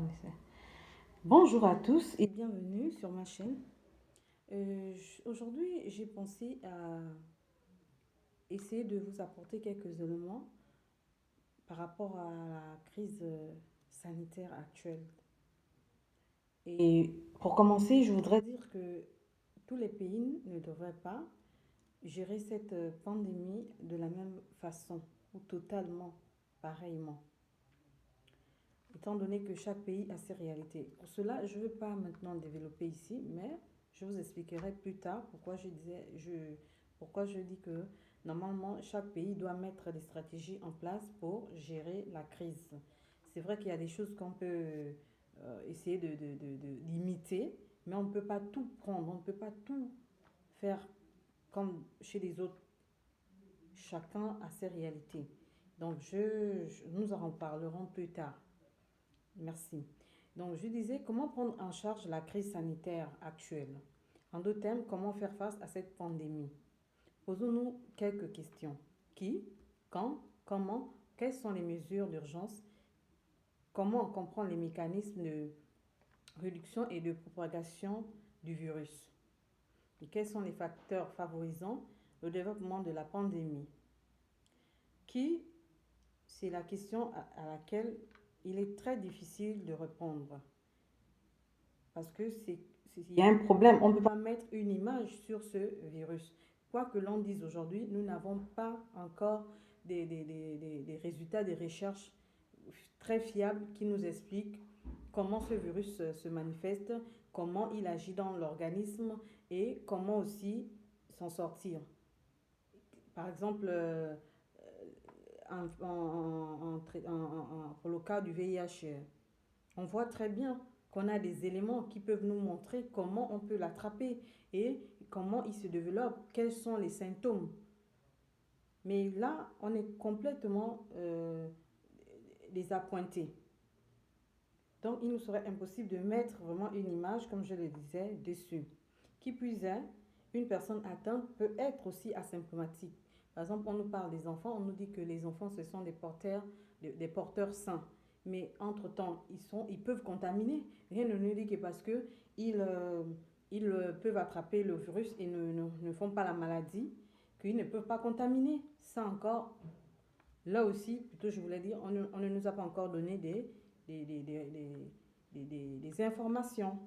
essaie. Bonjour à tous et bienvenue sur ma chaîne. Aujourd'hui, j'ai pensé à essayer de vous apporter quelques éléments par rapport à la crise sanitaire actuelle. Et pour commencer, je voudrais dire que tous les pays ne devraient pas gérer cette pandémie de la même façon ou totalement pareillement, étant donné que chaque pays a ses réalités. Pour cela, je ne veux pas maintenant développer ici, mais je vous expliquerai plus tard pourquoi je dis que normalement chaque pays doit mettre des stratégies en place pour gérer la crise. C'est vrai qu'il y a des choses qu'on peut essayer de limiter, mais on ne peut pas tout prendre, on ne peut pas tout faire comme chez les autres. Chacun a ses réalités. Donc, nous en reparlerons plus tard. Merci. Donc, je disais, comment prendre en charge la crise sanitaire actuelle? En deux termes, comment faire face à cette pandémie? Posons-nous quelques questions. Qui? Quand? Comment? Quelles sont les mesures d'urgence? Comment on comprend les mécanismes de réduction et de propagation du virus? Et quels sont les facteurs favorisant le développement de la pandémie? Qui? C'est la question à laquelle il est très difficile de répondre. Parce que il y a un problème. On ne peut pas mettre une image sur ce virus. Quoi que l'on dise aujourd'hui, nous n'avons pas encore des résultats des recherches très fiables qui nous expliquent comment ce virus se manifeste, comment il agit dans l'organisme et comment aussi s'en sortir. Par exemple, pour le cas du VIH, on voit très bien qu'on a des éléments qui peuvent nous montrer comment on peut l'attraper et comment il se développe, quels sont les symptômes. Mais là, on est complètement désappointé. Donc, il nous serait impossible de mettre vraiment une image, comme je le disais, dessus. Qui plus est, une personne atteinte peut être aussi asymptomatique. Par exemple, on nous parle des enfants, on nous dit que les enfants, ce sont des porteurs sains. Mais entre-temps, ils peuvent contaminer. Rien ne nous dit que parce qu'ils peuvent attraper le virus et ne font pas la maladie, qu'ils ne peuvent pas contaminer. Ça encore, là aussi, plutôt je voulais dire, on ne nous a pas encore donné des informations.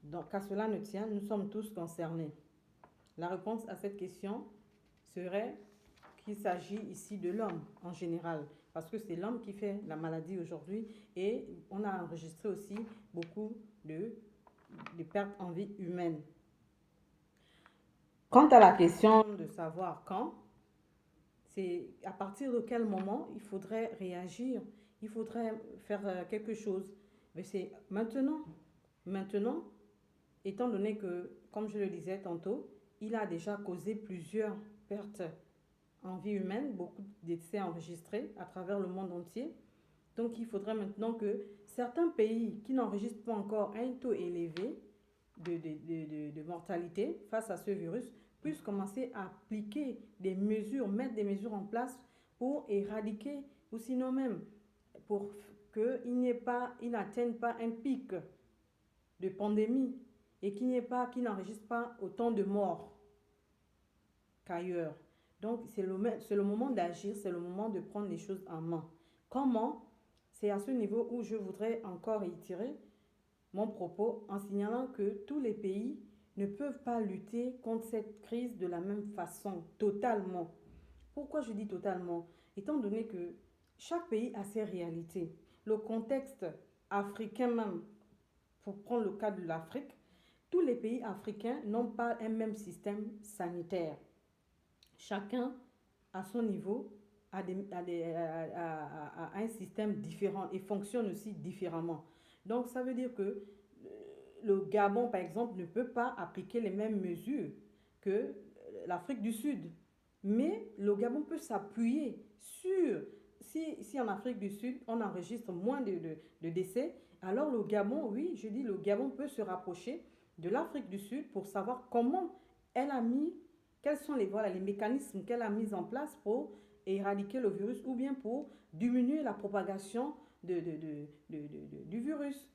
Donc, à cela ne tient, nous sommes tous concernés. La réponse à cette question serait qu'il s'agit ici de l'homme en général, parce que c'est l'homme qui fait la maladie aujourd'hui et on a enregistré aussi beaucoup de pertes en vie humaine. Quant à la question de savoir quand, c'est à partir de quel moment il faudrait réagir, il faudrait faire quelque chose. Mais c'est maintenant. Maintenant, étant donné que, comme je le disais tantôt, il a déjà causé plusieurs pertes en vie humaine, beaucoup de décès enregistrés à travers le monde entier. Donc il faudrait maintenant que certains pays qui n'enregistrent pas encore un taux élevé de mortalité face à ce virus puissent commencer à appliquer des mesures, mettre des mesures en place pour éradiquer, ou sinon même pour qu'ils n'atteignent pas un pic de pandémie et qu'il n'enregistre pas autant de morts qu'ailleurs. Donc, c'est le moment d'agir, c'est le moment de prendre les choses en main. Comment? C'est à ce niveau où je voudrais encore réitérer mon propos en signalant que tous les pays ne peuvent pas lutter contre cette crise de la même façon, totalement. Pourquoi je dis totalement? Étant donné que chaque pays a ses réalités. Le contexte africain même, pour prendre le cas de l'Afrique, tous les pays africains n'ont pas un même système sanitaire. Chacun, à son niveau, a un système différent et fonctionne aussi différemment. Donc, ça veut dire que le Gabon, par exemple, ne peut pas appliquer les mêmes mesures que l'Afrique du Sud. Mais le Gabon peut s'appuyer sur, si en Afrique du Sud, on enregistre moins de décès, alors le Gabon, oui, je dis le Gabon peut se rapprocher de l'Afrique du Sud pour savoir comment elle a mis, quels sont les mécanismes qu'elle a mis en place pour éradiquer le virus ou bien pour diminuer la propagation du virus.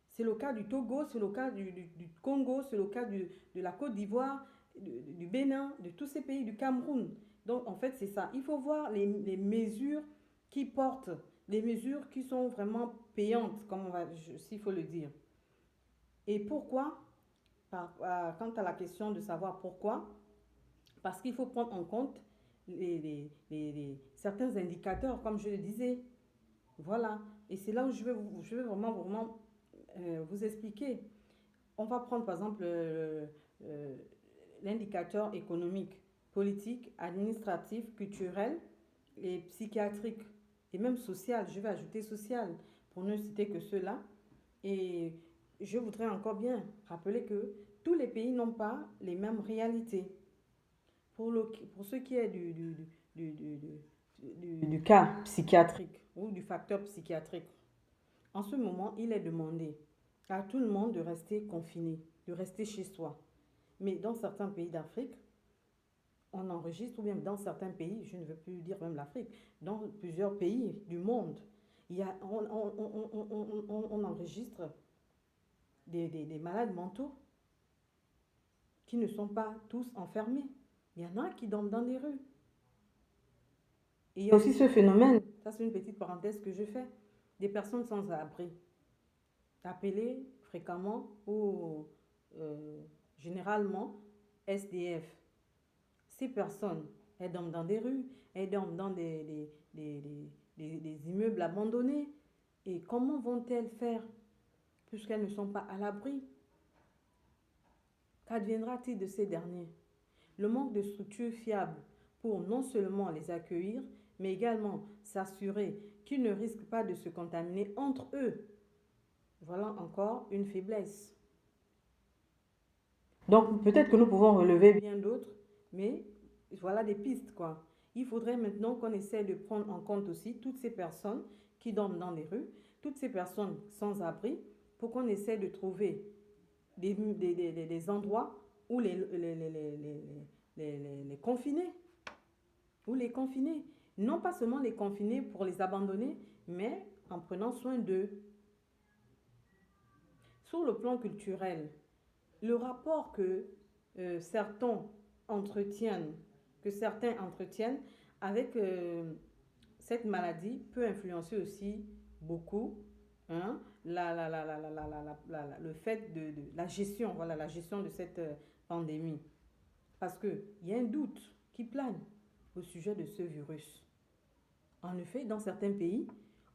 C'est le cas du Togo, c'est le cas du Congo, c'est le cas de la Côte d'Ivoire, du Bénin, de tous ces pays, du Cameroun. Donc, en fait, c'est ça. Il faut voir les mesures qui portent, les mesures qui sont vraiment payantes, comme s'il faut le dire. Et pourquoi? Quant à la question de savoir pourquoi, parce qu'il faut prendre en compte certains indicateurs, comme je le disais. Voilà. Et c'est là où je vais vraiment vous expliquer. On va prendre par exemple euh, l'indicateur économique, politique, administratif, culturel et psychiatrique et même social. Je vais ajouter social pour ne citer que ceux-là. Et je voudrais encore bien rappeler que tous les pays n'ont pas les mêmes réalités. Pour ce qui est du cas psychiatrique ou du facteur psychiatrique, en ce moment, il est demandé à tout le monde de rester confiné, de rester chez soi. Mais dans certains pays d'Afrique, on enregistre, ou bien dans certains pays, je ne veux plus dire même l'Afrique, dans plusieurs pays du monde, on enregistre des malades mentaux qui ne sont pas tous enfermés. Il y en a qui dorment dans les rues. Et il y a aussi ce phénomène, ça c'est une petite parenthèse que je fais, des personnes sans abri, appelées fréquemment ou généralement SDF. Ces personnes, elles dorment dans des rues, elles dorment dans des immeubles abandonnés. Et comment vont-elles faire puisqu'elles ne sont pas à l'abri? Qu'adviendra-t-il de ces derniers? Le manque de structures fiables pour non seulement les accueillir, mais également s'assurer qu'ils ne risquent pas de se contaminer entre eux. Voilà encore une faiblesse. Donc peut-être que nous pouvons relever bien d'autres, mais voilà des pistes quoi. Il faudrait maintenant qu'on essaie de prendre en compte aussi toutes ces personnes qui dorment dans les rues, toutes ces personnes sans abri, pour qu'on essaie de trouver des endroits où les confiner, ou les confiner. Non pas seulement les confiner pour les abandonner, mais en prenant soin d'eux. Sur le plan culturel, le rapport certains entretiennent, que certains entretiennent avec cette maladie peut influencer aussi beaucoup hein, le fait de la gestion, voilà, la gestion de cette pandémie. Parce qu'il y a un doute qui plane au sujet de ce virus. En effet, dans certains pays,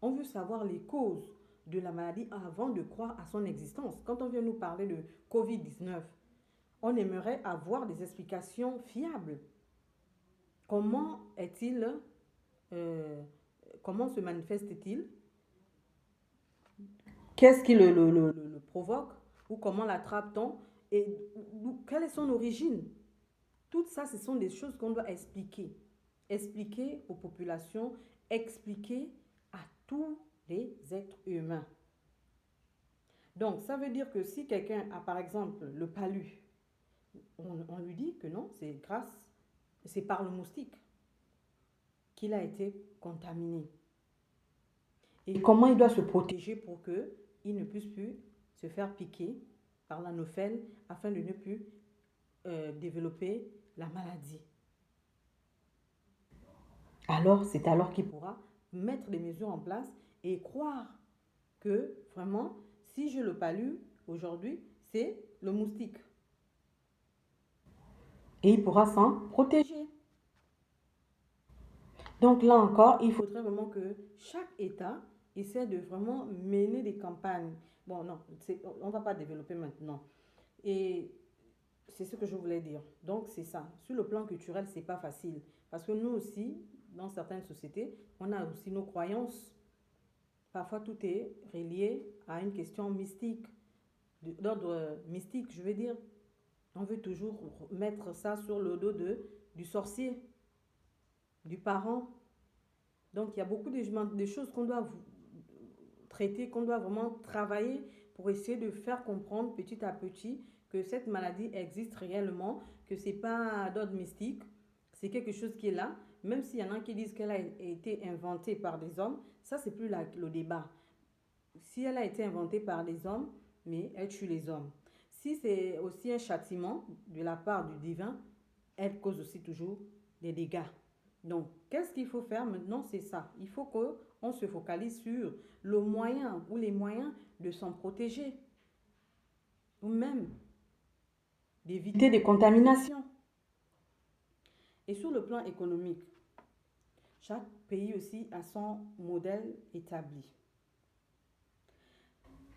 on veut savoir les causes de la maladie avant de croire à son existence. Quand on vient nous parler de Covid-19, on aimerait avoir des explications fiables. Comment est-il, comment se manifeste-t-il? Qu'est-ce qui le provoque? Ou comment l'attrape-t-on? Et quelle est son origine? Tout ça, ce sont des choses qu'on doit expliquer. Expliquer aux populations, expliquer à tous les êtres humains. Donc, ça veut dire que si quelqu'un a par exemple le palu, on lui dit que non, c'est par le moustique qu'il a été contaminé. Et comment il doit se protéger pour qu'il ne puisse plus se faire piquer par l'anophèle afin de ne plus développer la maladie. Alors, c'est alors qu'il pourra mettre des mesures en place et croire que vraiment, si je le palue aujourd'hui, c'est le moustique. Et il pourra s'en protéger. Donc là encore, il faudrait vraiment que chaque État essaie de vraiment mener des campagnes. Bon, non, on ne va pas développer maintenant. Et c'est ce que je voulais dire. Donc c'est ça. Sur le plan culturel, c'est pas facile. Parce que nous aussi, dans certaines sociétés, on a aussi nos croyances. Parfois, tout est relié à une question mystique, d'ordre mystique, je veux dire. On veut toujours mettre ça sur le dos du sorcier, du parent. Donc, il y a beaucoup de choses qu'on doit traiter, qu'on doit vraiment travailler pour essayer de faire comprendre petit à petit que cette maladie existe réellement, que ce n'est pas d'ordre mystique, c'est quelque chose qui est là, même s'il y en a qui disent qu'elle a été inventée par des hommes, ça, c'est plus le débat. Si elle a été inventée par des hommes, mais elle tue les hommes. Si c'est aussi un châtiment de la part du divin, elle cause aussi toujours des dégâts. Donc, qu'est-ce qu'il faut faire maintenant? C'est ça. Il faut qu'on se focalise sur le moyen ou les moyens de s'en protéger ou même d'éviter des contaminations. Et sur le plan économique, chaque pays aussi a son modèle établi.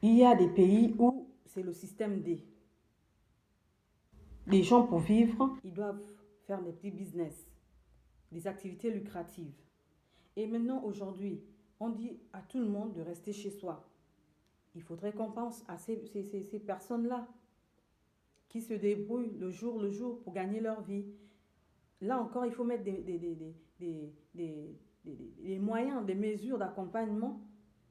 Il y a des pays où c'est le système D. Les gens, pour vivre, ils doivent faire des petits business, des activités lucratives. Et maintenant, aujourd'hui, on dit à tout le monde de rester chez soi. Il faudrait qu'on pense à ces personnes-là qui se débrouillent le jour pour gagner leur vie. Là encore, il faut mettre des moyens, des mesures d'accompagnement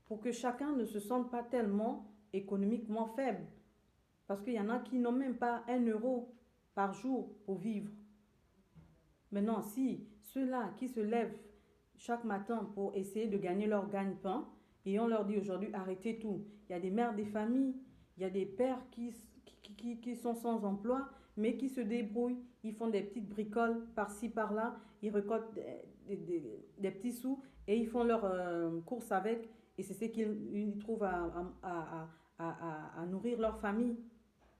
pour que chacun ne se sente pas tellement économiquement faible. Parce qu'il y en a qui n'ont même pas 1 € par jour pour vivre. Maintenant, si ceux-là qui se lèvent chaque matin pour essayer de gagner leur gagne-pain, et on leur dit aujourd'hui arrêtez tout. Il y a des mères des familles, il y a des pères qui sont sans emploi, mais qui se débrouillent. Ils font des petites bricoles par-ci, par-là, ils récoltent des petits sous et ils font leurs courses avec. Et c'est ce qu'ils trouvent à nourrir leur famille.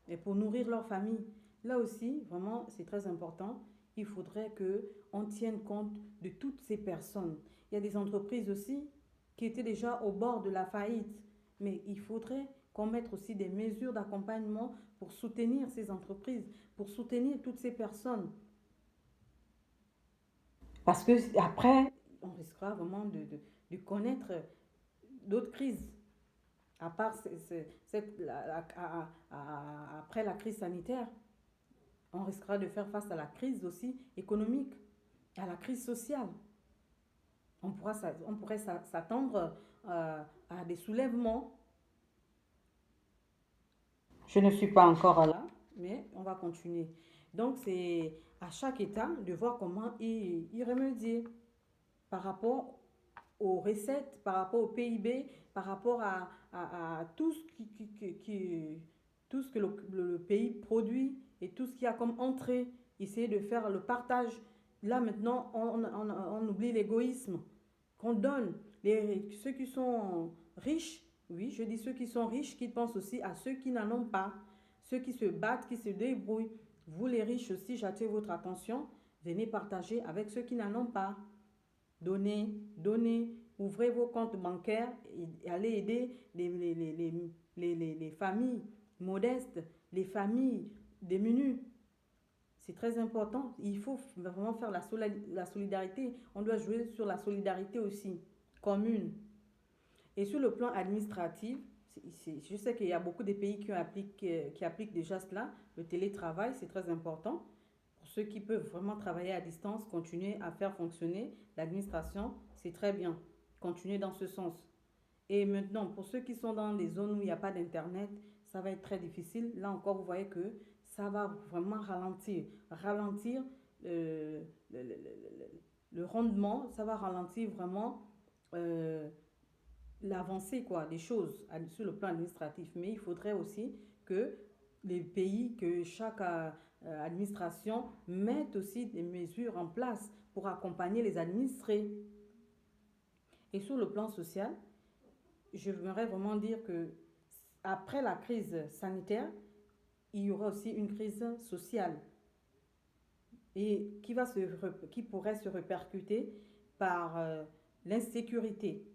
Et pour nourrir leur famille, là aussi, vraiment, c'est très important. Il faudrait qu'on tienne compte de toutes ces personnes. Il y a des entreprises aussi qui étaient déjà au bord de la faillite. Mais il faudrait qu'on mette aussi des mesures d'accompagnement pour soutenir ces entreprises, pour soutenir toutes ces personnes. Parce que après, on risquera vraiment de connaître d'autres crises. À part après la crise sanitaire, on risquera de faire face à la crise aussi économique, à la crise sociale. On pourrait s'attendre à des soulèvements. Je ne suis pas encore là, mais on va continuer. Donc, c'est à chaque État de voir comment y remédier par rapport aux recettes, par rapport au PIB, par rapport à tout ce tout ce que le pays produit et tout ce qu'il y a comme entrée. Essayer de faire le partage. Là, maintenant, on oublie l'égoïsme. Qu'on donne ceux qui sont riches, oui, je dis ceux qui sont riches, qui pensent aussi à ceux qui n'en ont pas, ceux qui se battent, qui se débrouillent. Vous les riches aussi, j'attire votre attention, venez partager avec ceux qui n'en ont pas. Donnez, donnez, ouvrez vos comptes bancaires et allez aider les familles modestes, les familles démunies. C'est très important. Il faut vraiment faire la solidarité. On doit jouer sur la solidarité aussi, commune. Et sur le plan administratif, je sais qu'il y a beaucoup de pays qui appliquent déjà cela. Le télétravail, c'est très important. Pour ceux qui peuvent vraiment travailler à distance, continuer à faire fonctionner l'administration, c'est très bien. Continuer dans ce sens. Et maintenant, pour ceux qui sont dans des zones où il n'y a pas d'Internet, ça va être très difficile. Là encore, vous voyez que ça va vraiment ralentir le, le, le, le rendement, ça va ralentir vraiment euh, l'avancée des choses sur le plan administratif. Mais il faudrait aussi que les pays, que chaque administration mette aussi des mesures en place pour accompagner les administrés. Et sur le plan social, je voudrais vraiment dire que après la crise sanitaire, il y aura aussi une crise sociale et qui pourrait se répercuter par l'insécurité.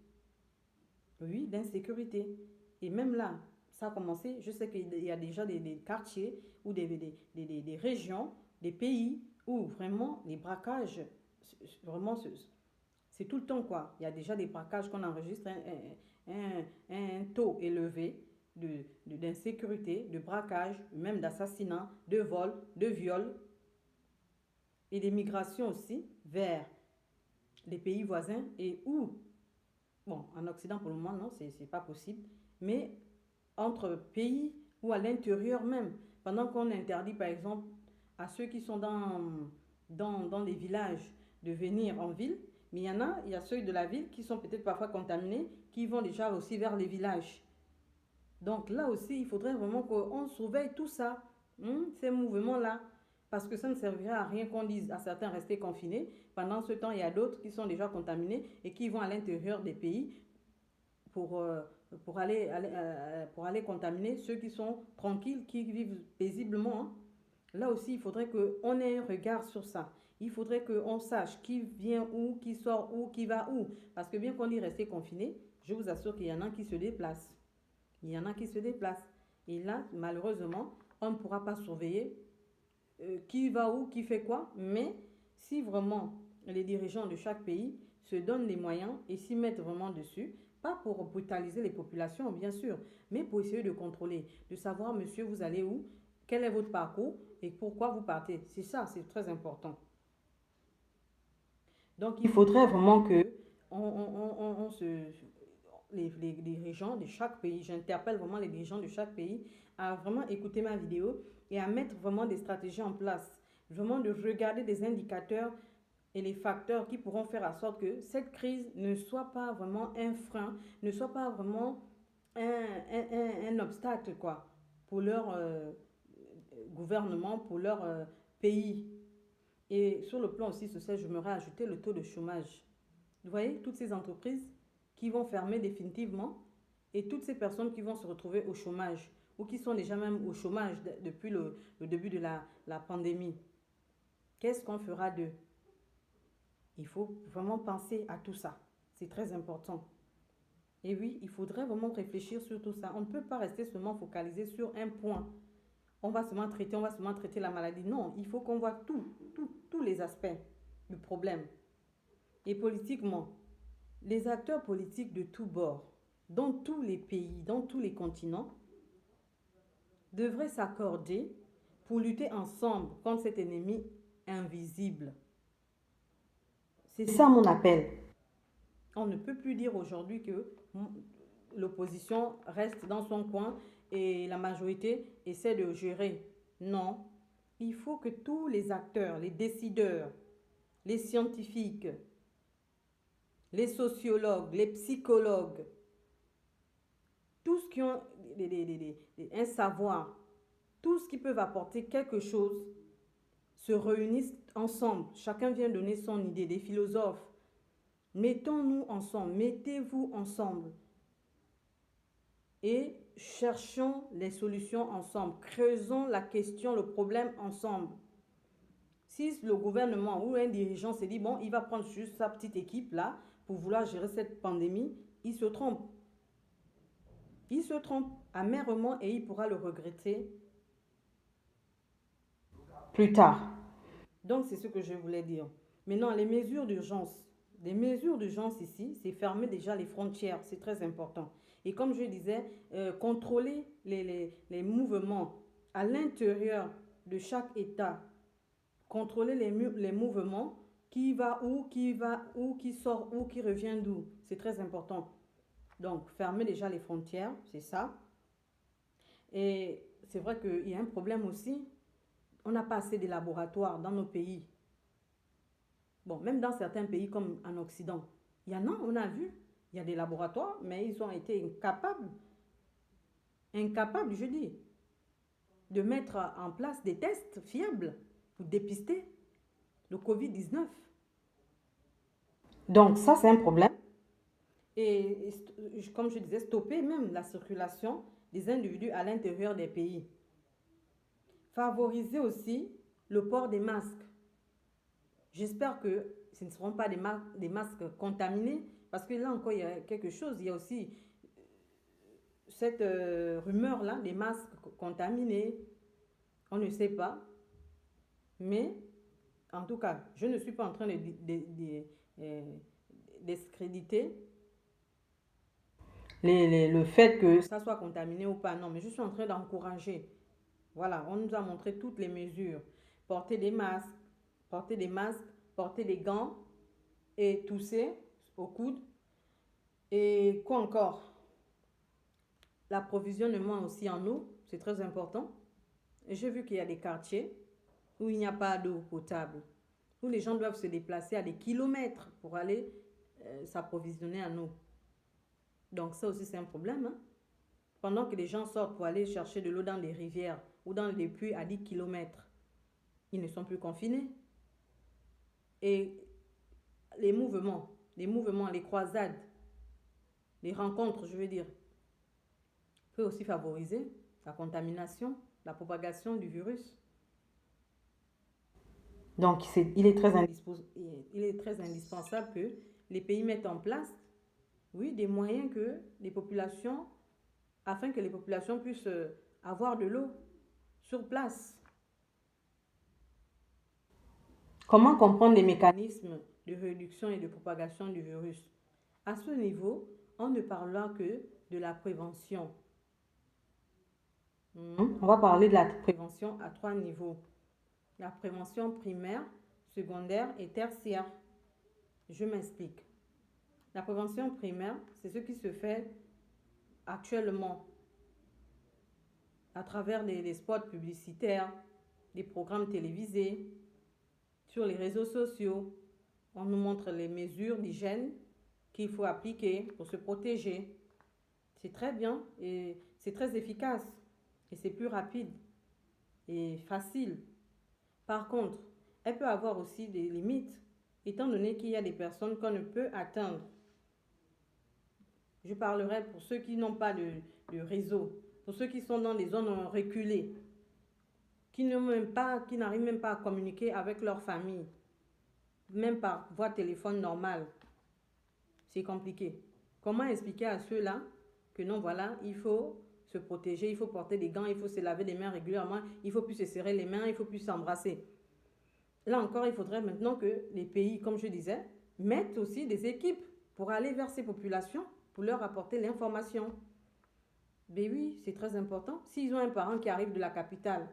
Oui, l'insécurité. Et même là, ça a commencé, je sais qu'il y a déjà des quartiers ou des régions, des pays où vraiment les braquages, vraiment, c'est tout le temps quoi. Il y a déjà des braquages qu'on enregistre, un taux élevé d'insécurité, de braquage, même d'assassinat, de vol, de viol et des migrations aussi vers les pays voisins et où, bon, en Occident pour le moment, non, c'est pas possible, mais entre pays ou à l'intérieur même, pendant qu'on interdit par exemple à ceux qui sont dans les villages de venir en ville, mais il y a ceux de la ville qui sont peut-être parfois contaminés, qui vont déjà aussi vers les villages. Donc là aussi, il faudrait vraiment qu'on surveille tout ça, ces mouvements-là. Parce que ça ne servira à rien qu'on dise à certains rester confinés. Pendant ce temps, il y a d'autres qui sont déjà contaminés et qui vont à l'intérieur des pays pour, euh, pour aller contaminer ceux qui sont tranquilles, qui vivent paisiblement, hein. Là aussi, il faudrait qu'on ait un regard sur ça. Il faudrait qu'on sache qui vient où, qui sort où, qui va où. Parce que bien qu'on dit rester confiné, je vous assure qu'il y en a qui se déplacent. Il y en a qui se déplacent. Et là, malheureusement, on ne pourra pas surveiller qui va où, qui fait quoi. Mais si vraiment les dirigeants de chaque pays se donnent les moyens et s'y mettent vraiment dessus, pas pour brutaliser les populations, bien sûr, mais pour essayer de contrôler, de savoir, monsieur, vous allez où, quel est votre parcours et pourquoi vous partez. C'est ça, c'est très important. Donc, il faudrait vraiment que on se, les dirigeants de chaque pays, j'interpelle vraiment les dirigeants de chaque pays à vraiment écouter ma vidéo et à mettre vraiment des stratégies en place. Vraiment de regarder des indicateurs et les facteurs qui pourront faire en sorte que cette crise ne soit pas vraiment un frein, ne soit pas vraiment un obstacle quoi, pour leur gouvernement, pour leur pays. Et sur le plan aussi social, je me ajouter le taux de chômage. Vous voyez, toutes ces entreprises qui vont fermer définitivement et toutes ces personnes qui vont se retrouver au chômage ou qui sont déjà même au chômage depuis le début de la pandémie. Qu'est-ce qu'on fera d'eux? Il faut vraiment penser à tout ça. C'est très important. Et oui, il faudrait vraiment réfléchir sur tout ça. On ne peut pas rester seulement focalisé sur un point. On va seulement traiter la maladie. Non, il faut qu'on voit tous les aspects du problème. Et politiquement, les acteurs politiques de tous bords, dans tous les pays, dans tous les continents, devraient s'accorder pour lutter ensemble contre cet ennemi invisible. C'est ça mon appel. On ne peut plus dire aujourd'hui que l'opposition reste dans son coin et la majorité essaie de gérer. Non, il faut que tous les acteurs, les décideurs, les scientifiques, les sociologues, les psychologues, tous qui ont un savoir, tous qui peuvent apporter quelque chose, se réunissent ensemble. Chacun vient donner son idée, des philosophes. Mettons-nous ensemble, mettez-vous ensemble et cherchons les solutions ensemble. Creusons la question, le problème ensemble. Si le gouvernement ou un dirigeant se dit, bon, il va prendre juste sa petite équipe là pour vouloir gérer cette pandémie, il se trompe. Il se trompe amèrement et il pourra le regretter plus tard. Donc, c'est ce que je voulais dire. Maintenant, les mesures d'urgence. Les mesures d'urgence ici, c'est fermer déjà les frontières. C'est très important. Et comme je disais, contrôler les mouvements à l'intérieur de chaque État. Contrôler les mouvements. Qui va où, qui sort où, qui revient d'où. C'est très important. Donc, fermer déjà les frontières, c'est ça. Et c'est vrai qu'il y a un problème aussi. On n'a pas assez de laboratoires dans nos pays. Bon, même dans certains pays comme en Occident, il y en a, on a vu, il y a des laboratoires, mais ils ont été incapables, je dis, de mettre en place des tests fiables pour dépister le Covid-19. Donc ça, c'est un problème. Et comme je disais, stopper même la circulation des individus à l'intérieur des pays. Favoriser aussi le port des masques. J'espère que ce ne seront pas des masques contaminés, parce que là encore, il y a quelque chose. Il y a aussi cette rumeur-là, des masques contaminés. On ne sait pas. Mais, en tout cas, je ne suis pas en train de discréditer le fait que ça soit contaminé ou pas. Non, mais je suis en train d'encourager. Voilà, on nous a montré toutes les mesures. Porter des masques, porter des gants et tousser au coude. Et quoi encore? L'approvisionnement aussi en eau, c'est très important. J'ai vu qu'il y a des quartiers où il n'y a pas d'eau potable. où les gens doivent se déplacer à des kilomètres pour aller s'approvisionner en eau. Donc ça aussi, c'est un problème, hein. Pendant que les gens sortent pour aller chercher de l'eau dans des rivières ou dans des puits à 10 kilomètres, ils ne sont plus confinés. Et les croisades, les rencontres, je veux dire, peut aussi favoriser la contamination, la propagation du virus. Donc, il est très indispensable que les pays mettent en place, oui, des moyens afin que les populations puissent avoir de l'eau sur place. Comment comprendre les mécanismes de réduction et de propagation du virus? À ce niveau, on ne parlera que de la prévention. On va parler de la prévention à 3 niveaux. La prévention primaire, secondaire et tertiaire. Je m'explique. La prévention primaire, c'est ce qui se fait actuellement à travers des spots publicitaires, des programmes télévisés, sur les réseaux sociaux. On nous montre les mesures d'hygiène qu'il faut appliquer pour se protéger. C'est très bien et c'est très efficace et c'est plus rapide et facile. Par contre, elle peut avoir aussi des limites, étant donné qu'il y a des personnes qu'on ne peut atteindre. Je parlerai pour ceux qui n'ont pas de réseau, pour ceux qui sont dans des zones reculées, qui n'arrivent même pas à communiquer avec leur famille, même par voie téléphone normale. C'est compliqué. Comment expliquer à ceux-là que non, voilà, il faut se protéger, il faut porter des gants, il faut se laver les mains régulièrement, il ne faut plus se serrer les mains, il ne faut plus s'embrasser. Là encore, il faudrait maintenant que les pays, comme je disais, mettent aussi des équipes pour aller vers ces populations, pour leur apporter l'information. Mais oui, c'est très important. S'ils ont un parent qui arrive de la capitale,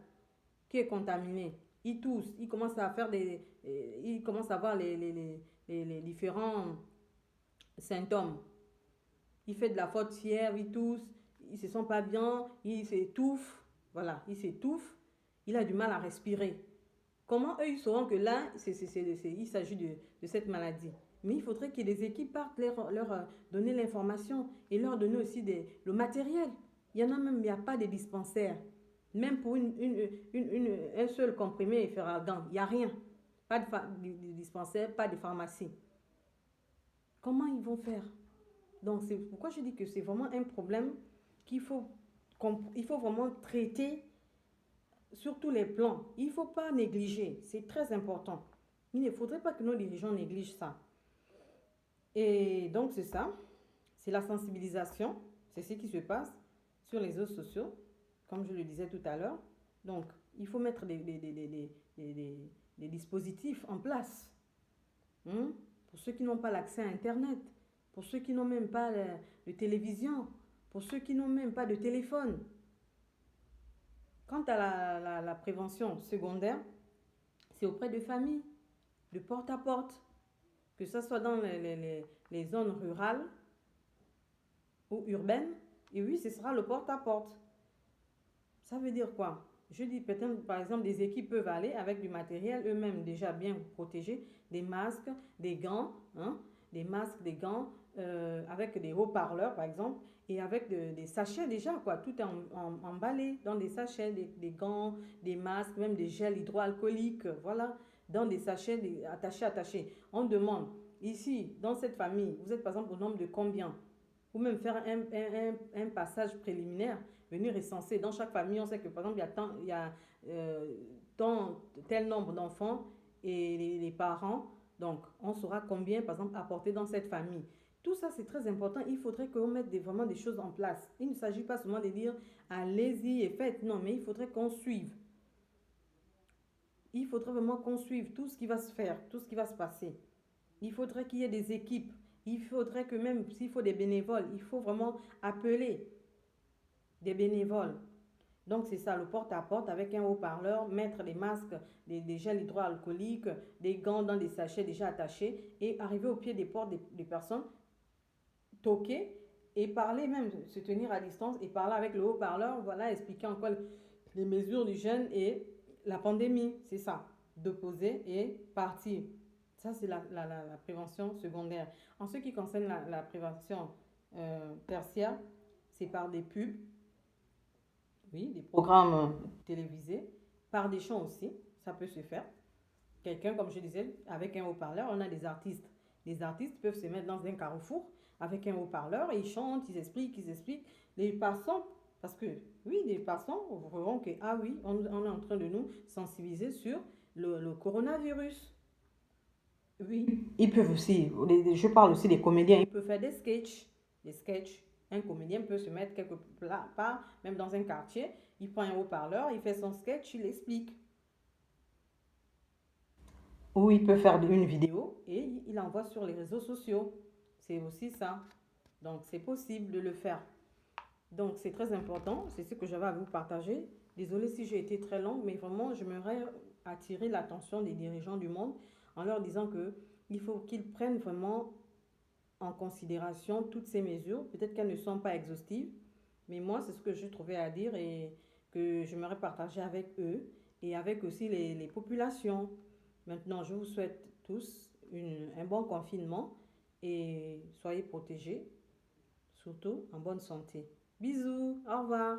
qui est contaminé, il tousse, il commence à faire il commence à avoir les différents symptômes. Il fait de la faute fièvre, il tousse, il ne se sent pas bien, il s'étouffe. Voilà, il s'étouffe, il a du mal à respirer. Comment eux, ils sauront que là, il s'agit de cette maladie? Mais il faudrait que les équipes partent leur donner l'information et leur donner aussi le matériel. Il y en a même, il n'y a pas de dispensaires. Même pour un seul comprimé Efferalgan, il n'y a rien. Pas de dispensaire, pas de pharmacie. Comment ils vont faire? Donc, c'est pourquoi je dis que c'est vraiment un problème qu'il faut vraiment traiter sur tous les plans. Il ne faut pas négliger. C'est très important. Il ne faudrait pas que nos dirigeants négligent ça. Et donc, c'est ça. C'est la sensibilisation. C'est ce qui se passe sur les réseaux sociaux, comme je le disais tout à l'heure. Donc, il faut mettre des dispositifs en place. Pour ceux qui n'ont pas l'accès à Internet, pour ceux qui n'ont même pas de télévision, pour ceux qui n'ont même pas de téléphone. Quant à la prévention secondaire, c'est auprès de familles, de porte à porte, que ce soit dans les zones rurales ou urbaines. Et oui, ce sera le porte à porte. Ça veut dire quoi? Je dis peut-être, par exemple, des équipes peuvent aller avec du matériel eux-mêmes déjà bien protégés, des masques, des gants, des masques, des gants, avec des haut-parleurs, par exemple, et avec des sachets déjà, quoi, tout emballé dans des sachets, des gants, des masques, même des gels hydroalcooliques, voilà, dans des sachets attachés. On demande, ici, dans cette famille, vous êtes par exemple au nombre de combien? Ou même faire un passage préliminaire, venir recenser. Dans chaque famille, on sait que par exemple, il y a tel nombre d'enfants et les parents. Donc, on saura combien, par exemple, apporter dans cette famille. Tout ça, c'est très important. Il faudrait qu'on mette vraiment des choses en place. Il ne s'agit pas seulement de dire allez-y et faites. Non, mais il faudrait qu'on suive. Il faudrait vraiment qu'on suive tout ce qui va se faire, tout ce qui va se passer. Il faudrait qu'il y ait des équipes. Il faudrait que même s'il faut des bénévoles, il faut vraiment appeler des bénévoles. Donc c'est ça, le porte-à-porte avec un haut-parleur, mettre des masques, des gels hydroalcooliques, des gants dans des sachets déjà attachés et arriver au pied des portes des personnes, toquer et parler même, se tenir à distance et parler avec le haut-parleur, voilà, expliquer encore les mesures d'hygiène et la pandémie, c'est ça. de poser et partir. Ça, c'est la prévention secondaire. En ce qui concerne la prévention tertiaire, c'est par des pubs, oui, des programmes télévisés, par des chants aussi, ça peut se faire. Quelqu'un, comme je disais, avec un haut-parleur, on a des artistes. Les artistes peuvent se mettre dans un carrefour avec un haut-parleur et ils chantent, ils expliquent. Les passants, parce que oui, les passants verront que, ah oui, on est en train de nous sensibiliser sur le coronavirus. Oui, ils peuvent aussi, je parle aussi des comédiens, ils peuvent faire des sketchs. Des sketchs. Un comédien peut se mettre quelque part, même dans un quartier, il prend un haut-parleur, il fait son sketch, il explique. Ou il peut faire une vidéo et il envoie sur les réseaux sociaux. C'est aussi ça. Donc, c'est possible de le faire. Donc, c'est très important. C'est ce que j'avais à vous partager. Désolée si j'ai été très longue, mais vraiment, j'aimerais attirer l'attention des dirigeants du monde en leur disant que il faut qu'ils prennent vraiment en considération toutes ces mesures. Peut-être qu'elles ne sont pas exhaustives, mais moi, c'est ce que je trouvais à dire et que j'aimerais partager avec eux et avec aussi les populations. Maintenant, je vous souhaite tous un bon confinement et soyez protégés, surtout en bonne santé. Bisous, au revoir.